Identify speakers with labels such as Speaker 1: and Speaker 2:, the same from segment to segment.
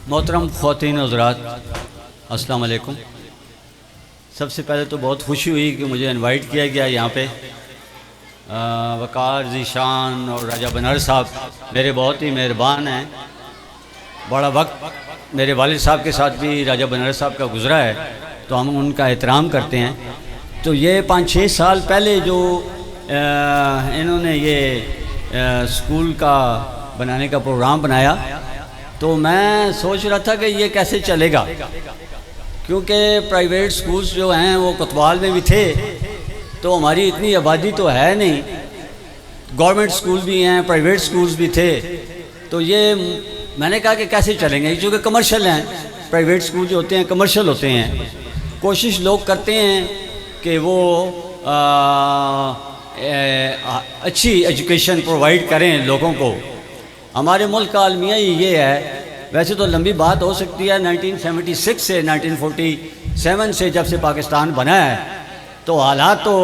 Speaker 1: محترم خواتین حضرات، السلام علیکم۔ سب سے پہلے تو بہت خوشی ہوئی کہ مجھے انوائٹ کیا گیا یہاں پہ۔ وقار ذیشان اور راجہ بنارس صاحب میرے بہت ہی مہربان ہیں۔ بڑا وقت میرے والد صاحب کے ساتھ بھی راجہ بنارس صاحب کا گزرا ہے، تو ہم ان کا احترام کرتے ہیں۔ تو یہ 5-6 سال پہلے جو انہوں نے یہ اسکول کا بنانے کا پروگرام بنایا، تو میں سوچ رہا تھا کہ یہ کیسے چلے گا، کیونکہ پرائیویٹ سکولز جو ہیں وہ کوتوال میں بھی تھے، تو ہماری اتنی آبادی تو ہے نہیں۔ گورنمنٹ سکول بھی ہیں، پرائیویٹ سکولز بھی تھے، تو یہ میں نے کہا کہ کیسے چلیں گے، چونکہ کمرشل ہیں، پرائیویٹ سکول جو ہوتے ہیں کمرشل ہوتے ہیں۔ کوشش لوگ کرتے ہیں کہ وہ اچھی ایجوکیشن پرووائڈ کریں لوگوں کو۔ ہمارے ملک کا المیہ یہ ہے، ویسے تو لمبی بات ہو سکتی ہے، 1976 سے 1947 سے جب سے پاکستان بنا ہے، تو حالات تو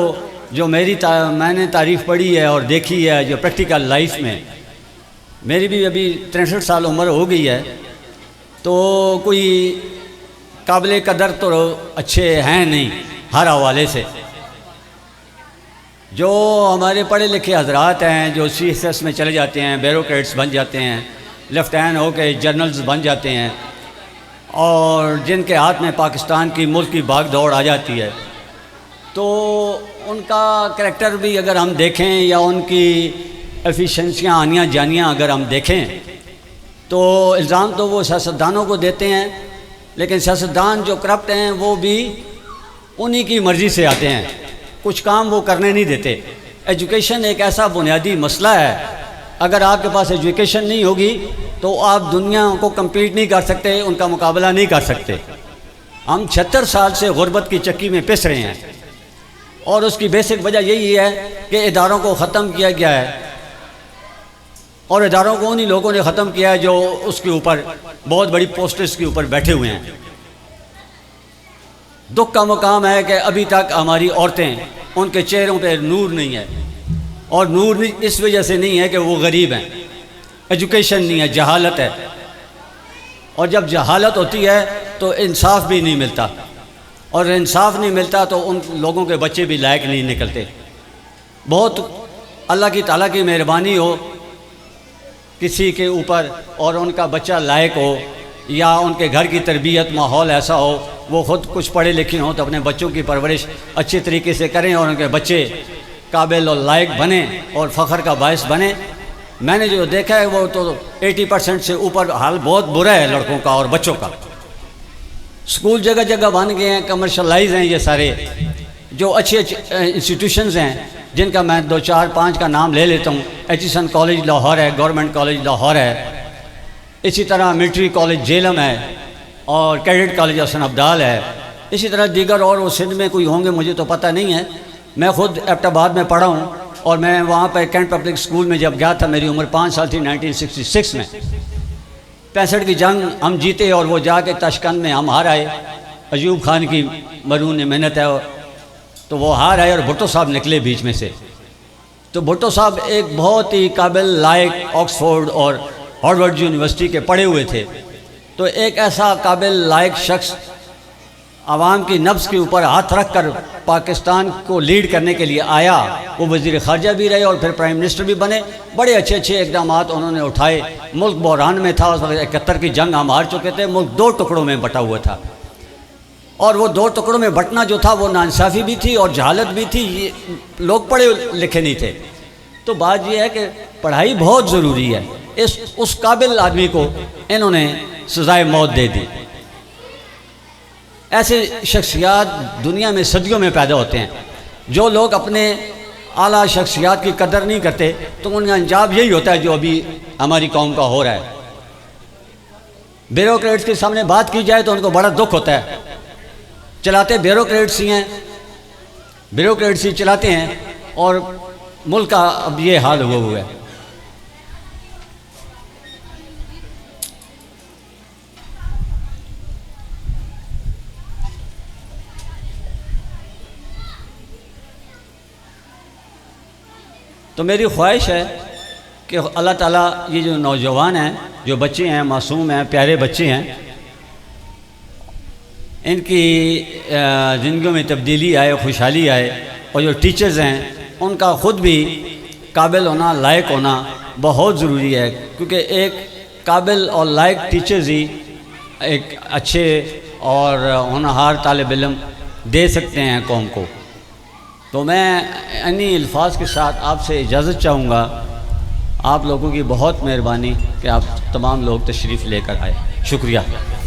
Speaker 1: جو میں نے تعریف پڑھی ہے اور دیکھی ہے جو پریکٹیکل لائف میں، میری بھی ابھی 63 سال عمر ہو گئی ہے، تو کوئی قابل قدر تو اچھے ہیں نہیں ہر حوالے سے۔ جو ہمارے پڑھے لکھے حضرات ہیں جو CSS میں چلے جاتے ہیں، بیوروکریٹس بن جاتے ہیں، لیفٹیننٹ ہو کے جنرلز بن جاتے ہیں، اور جن کے ہاتھ میں پاکستان کی ملک کی بھاگ دوڑ آ جاتی ہے، تو ان کا کریکٹر بھی اگر ہم دیکھیں یا ان کی ایفیشنسیاں آنیاں جانیاں اگر ہم دیکھیں، تو الزام تو وہ سیاستدانوں کو دیتے ہیں، لیکن سیاستدان جو کرپٹ ہیں وہ بھی انہی کی مرضی سے آتے ہیں، کچھ کام وہ کرنے نہیں دیتے۔ ایجوکیشن ایک ایسا بنیادی مسئلہ ہے، اگر آپ کے پاس ایجوکیشن نہیں ہوگی تو آپ دنیا کو کمپیٹ نہیں کر سکتے، ان کا مقابلہ نہیں کر سکتے۔ ہم 76 سال سے غربت کی چکی میں پس رہے ہیں، اور اس کی بیسک وجہ یہی ہے کہ اداروں کو ختم کیا گیا ہے، اور اداروں کو انہی لوگوں نے ختم کیا ہے جو اس کے اوپر بہت بڑی پوسٹرز کے اوپر بیٹھے ہوئے ہیں۔ دکھ کا مقام ہے کہ ابھی تک ہماری عورتیں، ان کے چہروں پہ نور نہیں ہے، اور نور اس وجہ سے نہیں ہے کہ وہ غریب ہیں، ایجوکیشن نہیں ہے، جہالت ہے، اور جب جہالت ہوتی ہے تو انصاف بھی نہیں ملتا، اور انصاف نہیں ملتا تو ان لوگوں کے بچے بھی لائق نہیں نکلتے۔ بہت اللہ کی تعالیٰ کی مہربانی ہو کسی کے اوپر اور ان کا بچہ لائق ہو، یا ان کے گھر کی تربیت ماحول ایسا ہو، وہ خود کچھ پڑھے لکھے ہوں تو اپنے بچوں کی پرورش اچھی طریقے سے کریں، اور ان کے بچے قابل اور لائق بنیں اور فخر کا باعث بنیں۔ میں نے جو دیکھا ہے وہ تو 80% سے اوپر حال بہت برا ہے لڑکوں کا اور بچوں کا۔ سکول جگہ جگہ بن گئے ہیں، کمرشلائز ہیں یہ سارے، جو اچھے انسٹیٹیوشنز ہیں جن کا میں 2-4-5 کا نام لے لیتا ہوں۔ ایچیسن کالج لاہور ہے، گورنمنٹ کالج لاہور ہے، اسی طرح ملٹری کالج جیلم ہے، اور کیڈٹ کالج حسن عبدال ہے، اسی طرح دیگر اور وہ سندھ میں کوئی ہوں گے مجھے تو پتہ نہیں ہے۔ میں خود ایبٹ آباد میں پڑھا ہوں، اور میں وہاں پہ کینٹ پبلک اسکول میں جب گیا تھا، میری عمر 5 سال تھی 1966 میں۔ 65 کی جنگ ہم جیتے، اور وہ جا کے تاشقند میں ہم ہار آئے، ایوب خان کی مرہون محنت ہے، تو وہ ہار آئے اور بھٹو صاحب نکلے بیچ میں سے۔ تو بھٹو صاحب ایک بہت ہی قابل لائق آکسفورڈ اور ہارورڈ یونیورسٹی کے پڑھے ہوئے تھے، تو ایک ایسا قابل لائق شخص عوام کی نبض کے اوپر ہاتھ رکھ کر پاکستان کو لیڈ کرنے کے لیے آیا۔ وہ وزیر خارجہ بھی رہے اور پھر پرائم منسٹر بھی بنے، بڑے اچھے اچھے اقدامات انہوں نے اٹھائے۔ ملک بحران میں تھا، اس وقت 71 کی جنگ ہم ہار چکے تھے، ملک 2 ٹکڑوں میں بٹا ہوا تھا، اور وہ 2 ٹکڑوں میں بٹنا جو تھا وہ ناانصافی بھی تھی اور جہالت بھی تھی، لوگ پڑھے لکھے نہیں تھے۔ تو بات یہ ہے کہ پڑھائی بہت ضروری ہے۔ اس قابل آدمی کو انہوں نے سزائے موت دے دی۔ ایسے شخصیات دنیا میں صدیوں میں پیدا ہوتے ہیں۔ جو لوگ اپنے اعلیٰ شخصیات کی قدر نہیں کرتے تو ان کا انجام یہی ہوتا ہے جو ابھی ہماری قوم کا ہو رہا ہے۔ بیوروکریٹس کے سامنے بات کی جائے تو ان کو بڑا دکھ ہوتا ہے، چلاتے بیوروکریٹس ہی ہیں، بیوروکریٹس ہی چلاتے ہیں، اور ملک کا اب یہ حال ہوا ہے۔ تو میری خواہش ہے کہ اللہ تعالیٰ یہ جو نوجوان ہیں جو بچے ہیں معصوم ہیں، پیارے بچے ہیں، ان کی زندگیوں میں تبدیلی آئے، خوشحالی آئے، اور جو ٹیچرز ہیں ان کا خود بھی قابل ہونا، لائق ہونا بہت ضروری ہے، کیونکہ ایک قابل اور لائق ٹیچرز ہی ایک اچھے اور ہونہار طالب علم دے سکتے ہیں قوم کو۔ تو میں انہی الفاظ کے ساتھ آپ سے اجازت چاہوں گا۔ آپ لوگوں کی بہت مہربانی کہ آپ تمام لوگ تشریف لے کر آئے، شکریہ۔